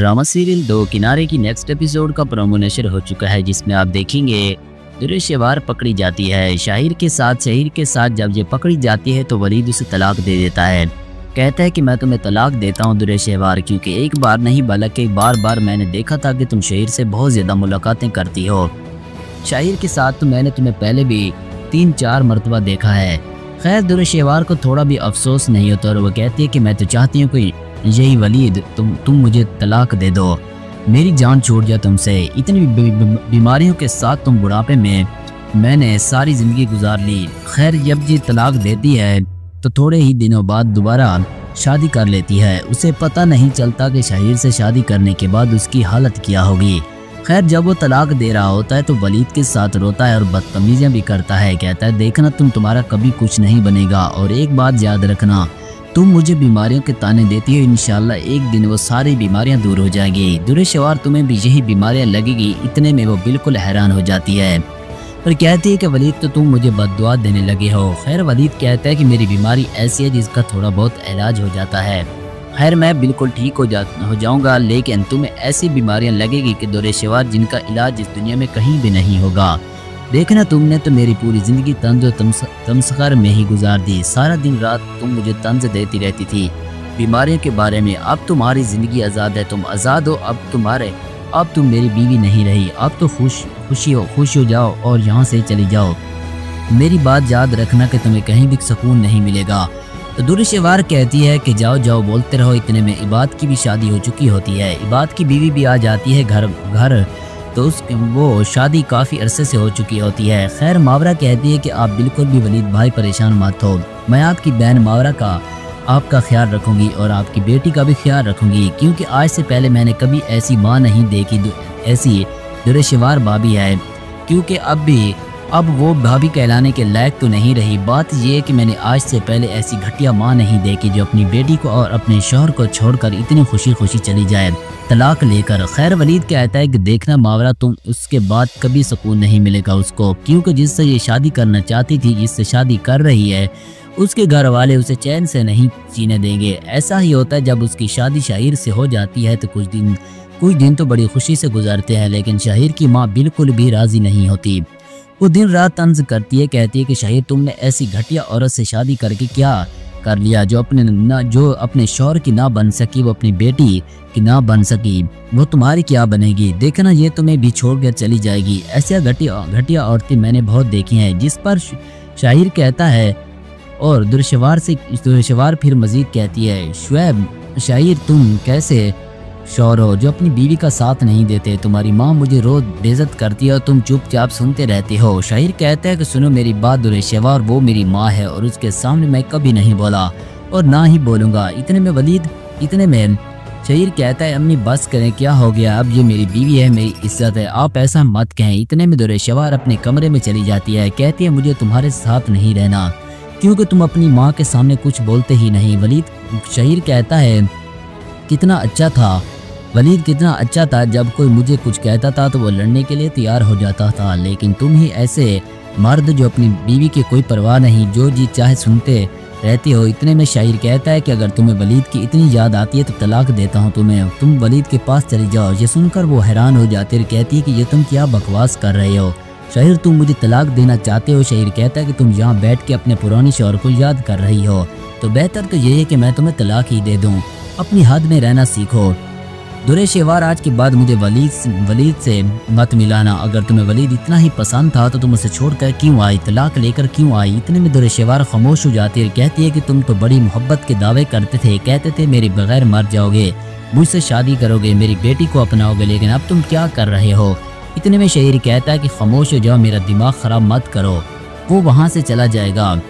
Drama serial दो किनारे की नेक्स्ट एपिसोड का प्रोमो नशर हो चुका है, जिसमें आप देखेंगे दुरेशवार पकड़ी जाती है शहीर के साथ। जब ये पकड़ी जाती है तो वलीद उसे तलाक दे देता है। कहता है कि मैं तुम्हें तलाक देता हूँ दुरेशवार, क्योंकि एक बार नहीं बल्कि बार बार मैंने देखा था कि तुम शहीर से बहुत ज़्यादा मुलाकातें करती हो। शहीर के साथ तो मैंने तुम्हें पहले भी 3-4 मरतबा देखा है। खैर दुरेशवार को थोड़ा भी अफसोस नहीं होता और वो कहती है कि मैं तो चाहती हूँ कि यही वलीद तुम मुझे तलाक दे दो, मेरी जान छूट जाए तुमसे। इतनी बीमारियों के साथ तुम बुढ़ापे में मैंने सारी ज़िंदगी गुजार ली। खैर जब ये तलाक देती है तो थोड़े ही दिनों बाद दोबारा शादी कर लेती है। उसे पता नहीं चलता कि शहीर से शादी करने के बाद उसकी हालत क्या होगी। खैर जब वो तलाक दे रहा होता है तो वलीद के साथ रोता है और बदतमीजियाँ भी करता है। कहता है देखना तुम्हारा कभी कुछ नहीं बनेगा, और एक बात याद रखना, तुम मुझे बीमारियों के ताने देती हो, इंशाल्लाह एक दिन वो सारी बीमारियां दूर हो जाएंगी। दुरेशवार तुम्हें भी यही बीमारियां लगेगी। इतने में वो बिल्कुल हैरान हो जाती है और कहती है कि वलीद तो तुम मुझे बद्दुआ देने लगे हो। खैर वलीद कहता है कि मेरी बीमारी ऐसी है जिसका थोड़ा बहुत इलाज हो जाता है। खैर मैं बिल्कुल ठीक हो जाऊंगा, लेकिन तुम्हें ऐसी बीमारियां लगेगी कि दुरेशवार जिनका इलाज इस दुनिया में कहीं भी नहीं होगा। देखना तुमने तो मेरी पूरी ज़िंदगी तंज और तमस्खर में ही गुजार दी। सारा दिन रात तुम मुझे तंज देती रहती थी बीमारियों के बारे में। अब तुम्हारी ज़िंदगी आज़ाद है, तुम आज़ाद हो। अब तुम मेरी बीवी नहीं रही। अब तो खुश हो जाओ और यहाँ से चली जाओ। मेरी बात याद रखना कि तुम्हें कहीं भी सुकून नहीं मिलेगा। तो दुरेशवार कहती है कि जाओ बोलते रहो। इतने में इबाद की भी शादी हो चुकी होती है। इबाद की बीवी भी आ जाती है घर तो वो शादी काफ़ी अरसे से हो चुकी होती है। खैर मावरा कहती है कि आप बिल्कुल भी वलीद भाई परेशान मत हो, मैं आपकी बहन मावरा का आपका ख्याल रखूंगी और आपकी बेटी का भी ख्याल रखूंगी, क्योंकि आज से पहले मैंने कभी ऐसी माँ नहीं देखी। ऐसी दुरेशवार भाभी है, क्योंकि अब वो भाभी कहलाने के लायक तो नहीं रही। बात यह है कि मैंने आज से पहले ऐसी घटिया माँ नहीं देखी जो अपनी बेटी को और अपने शौहर को छोड़कर इतनी खुशी चली जाए तलाक लेकर। खैर वलीद कहता है कि देखना मावरा, तुम उसके बाद कभी सुकून नहीं मिलेगा उसको, क्योंकि जिससे ये शादी करना चाहती थी, जिससे शादी कर रही है, उसके घर वाले उसे चैन से नहीं जीने देंगे। ऐसा ही होता है जब उसकी शादी शहीर से हो जाती है तो कुछ दिन तो बड़ी खुशी से गुजारते हैं, लेकिन शहीर की माँ बिल्कुल भी राजी नहीं होती। वो दिन रात तंज करती है, कहती है कि शहीर तुमने ऐसी घटिया औरत से शादी करके क्या कर लिया जो अपने शौहर की ना बन सकी, वो अपनी बेटी की ना बन सकी, वो तुम्हारी क्या बनेगी। देखना ये तुम्हें भी छोड़ कर चली जाएगी। ऐसे घटिया औरतें मैंने बहुत देखी हैं। जिस पर शाहिर कहता है और दुरेशवार फिर मजीद कहती है, शुएब शाहिर तुम कैसे शौहर हो जो अपनी बीवी का साथ नहीं देते। तुम्हारी माँ मुझे रोज बेइज्जत करती है और तुम चुपचाप सुनते रहते हो। शाहिर कहता है कि सुनो मेरी बात दुरेशवार, वो मेरी माँ है और उसके सामने मैं कभी नहीं बोला और ना ही बोलूँगा। इतने में शाहिर कहता है अम्मी बस करें, क्या हो गया, अब ये मेरी बीवी है, मेरी इज्जत है, आप ऐसा मत कहें। इतने में दुरेशवार अपने कमरे में चली जाती है। कहती है मुझे तुम्हारे साथ नहीं रहना, क्योंकि तुम अपनी माँ के सामने कुछ बोलते ही नहीं। शाहिर कहता है कितना अच्छा था जब कोई मुझे कुछ कहता था तो वो लड़ने के लिए तैयार हो जाता था, लेकिन तुम ही ऐसे मर्द जो अपनी बीवी की कोई परवाह नहीं, जो जी चाहे सुनते रहते हो। इतने में शाहिर कहता है कि अगर तुम्हें वलीद की इतनी याद आती है तो तलाक देता हूँ तुम्हें, तुम वलीद के पास चली जाओ। ये सुनकर वो हैरान हो जाती है, कहती है कि ये तुम क्या बकवास कर रहे हो शाहिर, तुम मुझे तलाक देना चाहते हो। शाहिर कहता है कि तुम यहाँ बैठ के अपने पुराने शौहर को याद कर रही हो, तो बेहतर तो ये है कि मैं तुम्हें तलाक ही दे दूँ, अपनी हद में रहना सीखो। दुरेशवार आज के बाद मुझे वलीद से मत मिलाना। अगर तुम्हें वलीद इतना ही पसंद था तो तुम उसे छोड़कर क्यों आई, तलाक लेकर क्यों आई। इतने में दुरेशवार खामोश हो जाती है, कहती है कि तुम तो बड़ी मोहब्बत के दावे करते थे, कहते थे मेरे बगैर मर जाओगे, मुझसे शादी करोगे, मेरी बेटी को अपनाओगे, लेकिन अब तुम क्या कर रहे हो। इतने में शाहिर कहता है कि खामोश हो जाओ, मेरा दिमाग ख़राब मत करो। वो वहाँ से चला जाएगा।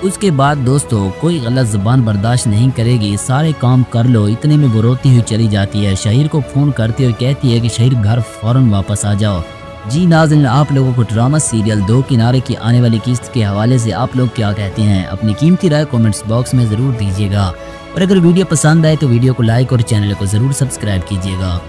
उसके बाद दोस्तों कोई गलत ज़बान बर्दाश्त नहीं करेगी, सारे काम कर लो। इतने में वो रोती हुई चली जाती है। शाहिर को फ़ोन करती और कहती है कि शाहिर घर फ़ौरन वापस आ जाओ। जी नाज़रीन, आप लोगों को ड्रामा सीरियल दो किनारे की आने वाली किस्त के हवाले से आप लोग क्या कहते हैं, अपनी कीमती राय कमेंट्स बॉक्स में ज़रूर दीजिएगा। और अगर वीडियो पसंद आए तो वीडियो को लाइक और चैनल को ज़रूर सब्सक्राइब कीजिएगा।